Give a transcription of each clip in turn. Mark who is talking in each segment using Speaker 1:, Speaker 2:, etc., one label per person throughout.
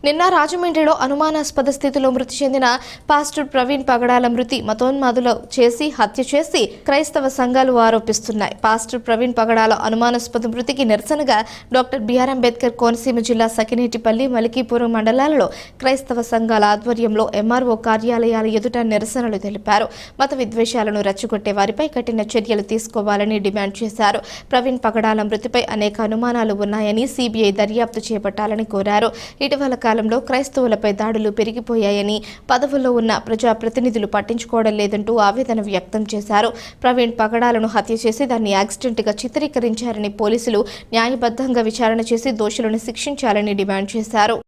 Speaker 1: నిన్న రాజమండ్రిలో అనుమానాస్పద స్థితిలో మృతి చెందిన పాస్టర్ ప్రవీణ్ పగడాల మృతి మతోన్మాదులు చేసి హత్య చేసి క్రైస్తవ సంఘాలు ఆరోపిస్తున్నాయి. పాస్టర్ ప్రవీణ్ పగడాల అనుమానాస్పద మృతికి నిరసనగా డాక్టర్ బిఆర్ అంబేద్కర్ కోనసీమ జిల్లా సకినేటిపల్లి, మలికీపురం మండలాలలో క్రైస్తవ సంఘాల ఆధ్వర్యంలో ఎంఆర్ఓ కార్యాలయాల ఎదుట నిరసనలు తెలిపారు. మత విద్వేషాలను రెచ్చగొట్టే వారిపై కఠిన చర్యలు తీసుకోవాలని డిమాండ్ చేశారు. ప్రవీణ్ పగడాల మృతిపై అనేక అనుమానాలు ఉన్నాయని సిబిఐ దర్యాప్తు చేపట్టాలని కోరారు. ఇటీవల కాలంలో క్రైస్తవులపై దాడులు పెరిగిపోయాయని, పదవుల్లో ఉన్న ప్రజాప్రతినిధులు పట్టించుకోవడం లేదంటూ ఆవేదన వ్యక్తం చేశారు. ప్రవీణ్ పగడాలను హత్య చేసి దాన్ని యాక్సిడెంట్గా చిత్రీకరించారని, పోలీసులు న్యాయబద్ధంగా విచారణ చేసి దోషులను శిక్షించాలని డిమాండ్ చేశారు.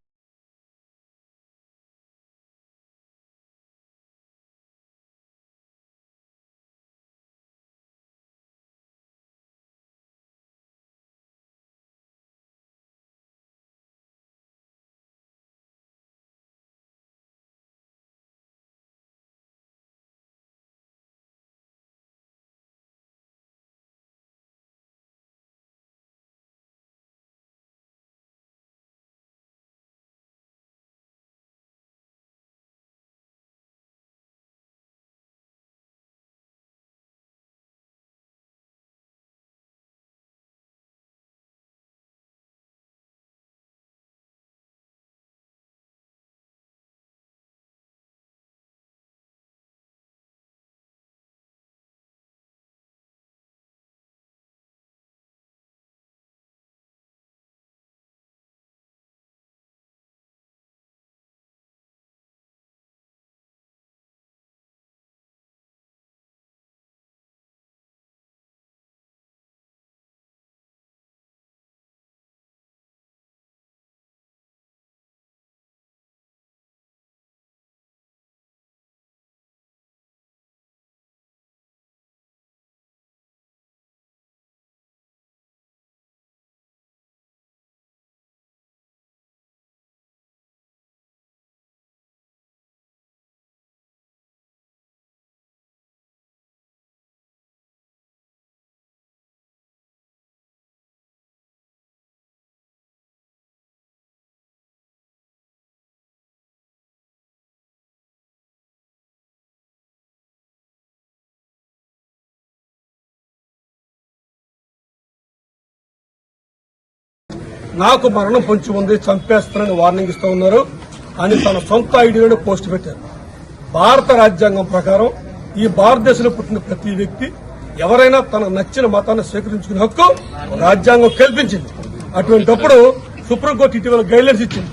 Speaker 2: నాకు మరణం పొంచి ఉంది, చంపేస్తానని వార్నింగ్ ఇస్తూ ఉన్నారు అని తన సొంత ఐడియాలో పోస్ట్ పెట్టారు. భారత రాజ్యాంగం ప్రకారం ఈ భారతదేశంలో పుట్టిన ప్రతి వ్యక్తి ఎవరైనా తన నచ్చిన మతాన్ని స్వీకరించుకునే హక్కు రాజ్యాంగం కల్పించింది. అటువంటిప్పుడు సుప్రీంకోర్టు ఇటీవల గైడ్లైన్స్ ఇచ్చింది.